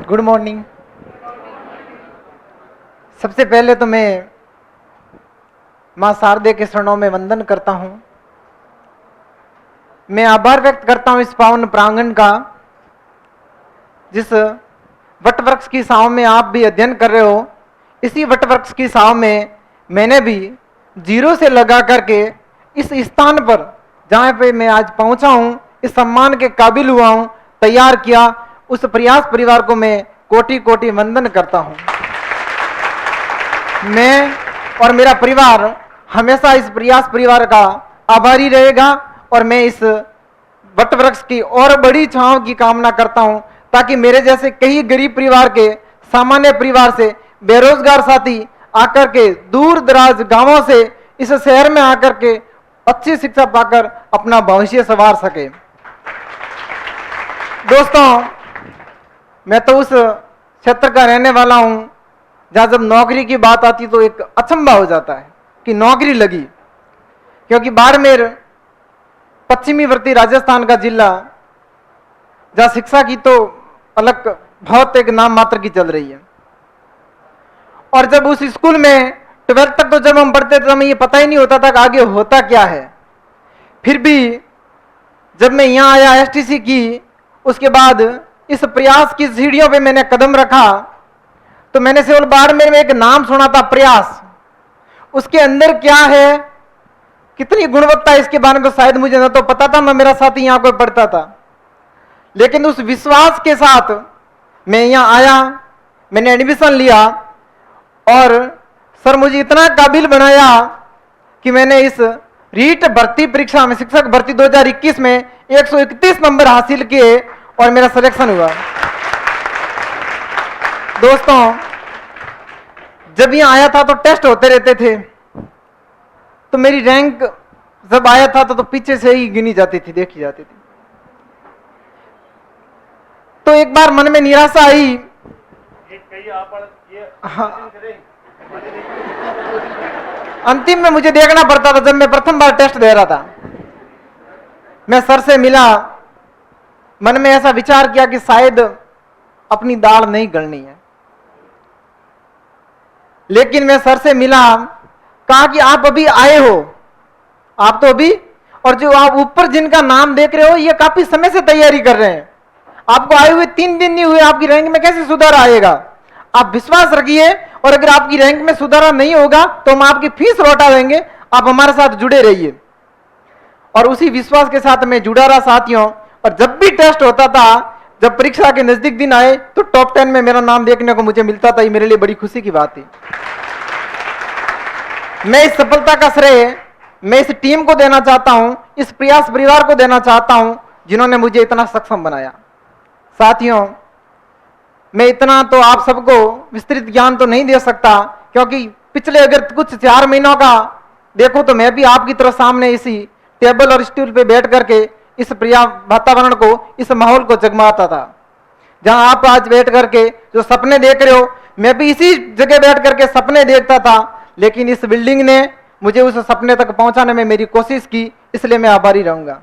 Good morning. सबसे पहले तो मैं मां शारदे के चरणों में वंदन करता हूं। मैं आभार व्यक्त करता हूं इस पावन प्रांगण का, जिस वटवृक्ष की छांव में आप भी अध्ययन कर रहे हो। इसी वटवृक्ष की छांव में मैंने भी जीरो से लगा करके इस स्थान पर जहां पे मैं आज पहुंचा हूं, इस सम्मान के काबिल हुआ हूं, तैयार किया, उस प्रयास परिवार को मैं कोटि कोटि वंदन करता हूं। मैं और मेरा परिवार हमेशा इस प्रयास परिवार का आभारी रहेगा और मैं इस वटवृक्ष की और बड़ी छांव की कामना करता हूं, ताकि मेरे जैसे कई गरीब परिवार के, सामान्य परिवार से बेरोजगार साथी आकर के दूर दराज गांवों से इस शहर में आकर के अच्छी शिक्षा पाकर अपना भविष्य संवार सके। दोस्तों, मैं तो उस क्षेत्र का रहने वाला हूं जहां जब नौकरी की बात आती तो एक अचंभा हो जाता है कि नौकरी लगी, क्योंकि बाड़मेर पश्चिमीवर्ती राजस्थान का जिला, जहां शिक्षा की तो अलग बहुत एक नाम मात्र की चल रही है। और जब उस स्कूल में 12th तक तो जब हम पढ़ते थे तो हमें ये पता ही नहीं होता था कि आगे होता क्या है। फिर भी जब मैं यहाँ आया एसटीसी की, उसके बाद इस प्रयास की सीढ़ियों पे मैंने कदम रखा तो मैंने केवल बाड़मेर में एक नाम सुना था, प्रयास। उसके अंदर क्या है, कितनी गुणवत्ता है, इसके बारे में तो शायद मुझे न तो पता था, न मेरा साथी यहाँ कोई पढ़ता था। लेकिन उस विश्वास के साथ मैं यहाँ आया, मैंने एडमिशन लिया और सर मुझे इतना काबिल बनाया कि मैंने इस रीट भर्ती परीक्षा में, शिक्षक भर्ती 2021 में 131 नंबर हासिल किए और मेरा सिलेक्शन हुआ। दोस्तों, जब यहाँ आया था तो टेस्ट होते रहते थे, तो मेरी रैंक जब आया था तो पीछे से ही गिनी जाती थी, देखी जाती थी। तो एक बार मन में निराशा आई। हाँ, अंतिम में मुझे देखना पड़ता था। जब मैं प्रथम बार टेस्ट दे रहा था, मैं सर से मिला, मन में ऐसा विचार किया कि शायद अपनी दाढ़ नहीं गलनी है। लेकिन मैं सर से मिला, कहा कि आप अभी आए हो, आप तो अभी, और जो आप ऊपर जिनका नाम देख रहे हो ये काफी समय से तैयारी कर रहे हैं, आपको आए हुए 3 दिन नहीं हुए, आपकी रैंक में कैसे सुधार आएगा। आप विश्वास रखिए और अगर आपकी रैंक में सुधार नहीं होगा तो हम आपकी फीस लौटा देंगे, आप हमारे साथ जुड़े रहिए। और उसी विश्वास के साथ मैं जुड़ा रहा साथियों। और जब भी टेस्ट होता था, जब परीक्षा के नजदीक दिन आए तो टॉप 10 में मेरा नाम देखने को मुझे मिलता था। ये मेरे लिए बड़ी खुशी की बात थी। मैं इस सफलता का श्रेय मैं इस टीम को देना चाहता हूं, इस प्रयास परिवार को देना चाहता हूं, जिन्होंने मुझे इतना सक्षम बनाया। साथियों, मैं इतना तो आप सबको विस्तृत ज्ञान तो नहीं दे सकता, क्योंकि पिछले अगर कुछ 4 महीनों का देखो तो मैं भी आपकी तरह सामने इसी टेबल और स्टूल पे बैठ करके इस वातावरण को, इस माहौल को जगमाता था। जहां आप आज बैठ करके जो सपने देख रहे हो, मैं भी इसी जगह बैठ करके सपने देखता था। लेकिन इस बिल्डिंग ने मुझे उस सपने तक पहुंचाने में मेरी कोशिश की, इसलिए मैं आभारी रहूंगा।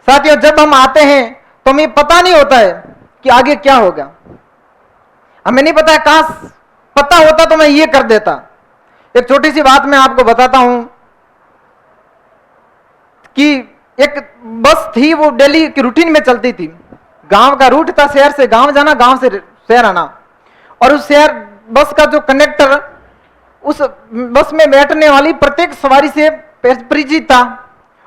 साथियों, जब हम आते हैं तो हमें पता नहीं होता है कि आगे क्या होगा, हमें नहीं पता है। काश पता होता तो मैं ये कर देता। एक छोटी सी बात मैं आपको बताता हूं कि एक बस थी, वो डेली की रूटीन में चलती थी। गांव का रूट था, शहर से गांव जाना, गांव से शहर आना। और उस शहर बस का जो कंडक्टर उस बस में बैठने वाली प्रत्येक सवारी से परिचित था।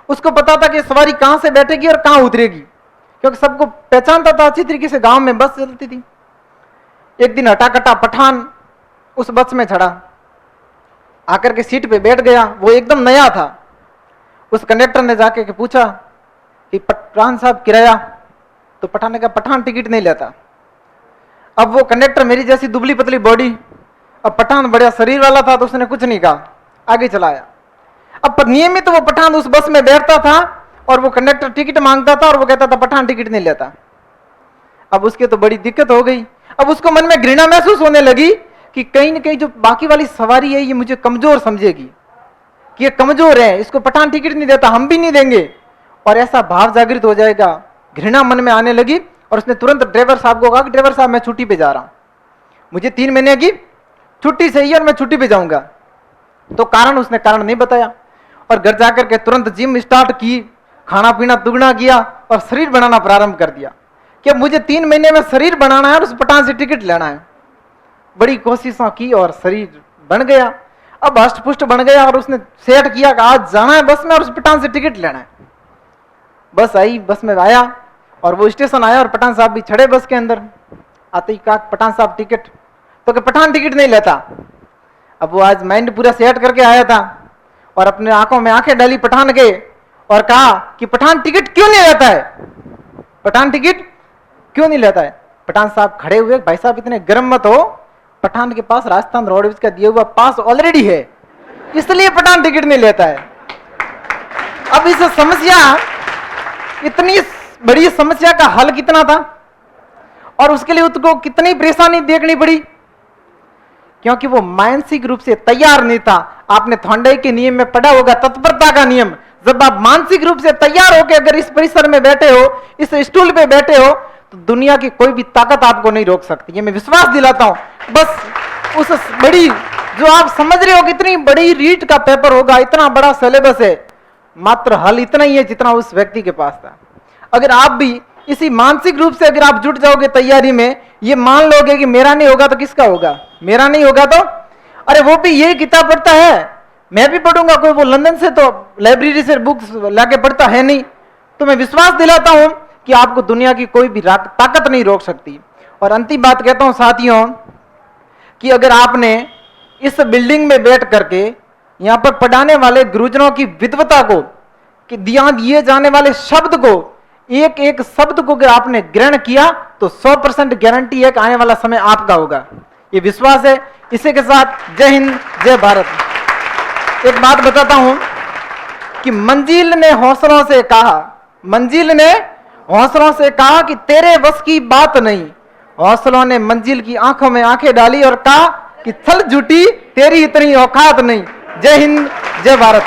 उसको पता था कि सवारी कहां से बैठेगी और कहां उतरेगी, क्योंकि सबको पहचानता था अच्छी तरीके से। गांव में बस चलती थी। एक दिन हटाकटा पठान उस बस में चढ़ा, आकर के सीट पे बैठ गया। वो एकदम नया था। उस कंडक्टर ने जाके के पूछा कि पठान साहब किराया, तो पठान ने कहा पठान टिकट नहीं लेता। अब वो कंडक्टर मेरी जैसी दुबली पतली बॉडी, अब पठान बड़ा शरीर वाला था, तो उसने कुछ नहीं कहा, आगे चलाया। अब नियमित वो पठान उस बस में बैठता था और वो कंडक्टर टिकट मांगता था और वो कहता था पठान टिकट नहीं लेता। अब उसके तो बड़ी दिक्कत हो गई। अब उसको मन में घृणा महसूस होने लगी कि कहीं न कहीं जो बाकी वाली सवारी है ये मुझे कमजोर समझेगी, कि ये कमजोर है, इसको पठान टिकट नहीं देता, हम भी नहीं देंगे। और ऐसा भाव जागृत हो जाएगा, घृणा मन में आने लगी और उसने तुरंत ड्राइवर साहब को कहा कि ड्राइवर साहब मैं छुट्टी पे जा रहा हूं, मुझे 3 महीने की छुट्टी चाहिए और मैं छुट्टी पे जाऊंगा। तो उसने कारण नहीं बताया और घर जाकर के तुरंत जिम स्टार्ट की, खाना पीना दुगना किया और शरीर बनाना प्रारंभ कर दिया कि अब मुझे 3 महीने में शरीर बनाना है और उस पठान से टिकट लेना है। बड़ी कोशिशों की और शरीर बन गया, अब हष्ट-पुष्ट बन गया और उसने सेट किया कि आज जाना है बस में और उस पठान से टिकट लेना है। बस आई, बस में आया और वो स्टेशन आया और पठान साहब भी चढ़े बस के अंदर। आते ही कहा पठान साहब टिकट, तो कि पठान टिकट नहीं लेता। अब वो आज माइंड पूरा सेट करके आया था और अपने आंखों में आंखें डाली पठान के और कहा कि पठान टिकट क्यों नहीं लेता है, पठान टिकट क्यों नहीं लेता है। पठान साहब खड़े हुए, भाई साहब इतने गर्म मत हो, पठान के पास राजस्थान रोडवेज का दिया हुआ पास ऑलरेडी है, इसलिए पठान टिकट नहीं लेता है। अब इस समस्या, इतनी बड़ी समस्या का हल कितना था और उसके लिए उसको कितनी परेशानी देखनी पड़ी, क्योंकि वो मानसिक रूप से तैयार नहीं था। आपने थोंडाई के नियम में पढ़ा होगा, तत्परता का नियम। जब आप मानसिक रूप से तैयार होकर अगर इस परिसर में बैठे हो, इस स्टूल पे बैठे हो, तो दुनिया की कोई भी ताकत आपको नहीं रोक सकती। ये मैं विश्वास दिलाता हूं। बस उस बड़ी, जो आप समझ रहे हो कितनी बड़ी रीट का पेपर होगा, इतना बड़ा सिलेबस है, मात्र हल इतना ही है जितना उस व्यक्ति के पास था। अगर आप भी इसी मानसिक रूप से अगर आप जुट जाओगे तैयारी में, ये मान लोगे कि मेरा नहीं होगा तो किसका होगा, मेरा नहीं होगा तो, अरे वो भी यही किताब पढ़ता है, मैं भी पढ़ूंगा, कोई वो लंदन से तो लाइब्रेरी से बुक्स लाके पढ़ता है नहीं। तो मैं विश्वास दिलाता हूं कि आपको दुनिया की कोई भी ताकत नहीं रोक सकती। और अंतिम बात कहता हूं साथियों कि अगर आपने इस बिल्डिंग में बैठ करके यहां पर पढ़ाने वाले गुरुजनों की विद्वता को, कि दिए जाने वाले शब्द को, एक एक शब्द को अगर आपने ग्रहण किया तो 100% गारंटी है कि आने वाला समय आपका होगा। ये विश्वास है। इसी के साथ जय हिंद, जय भारत। एक बात बताता हूं कि मंजिल ने हौसलों से कहा, मंजिल ने हौसलों से कहा कि तेरे बस की बात नहीं। हौसलों ने मंजिल की आंखों में आंखें डाली और कहा कि चल झूठी, तेरी इतनी औकात नहीं। जय हिंद, जय भारत।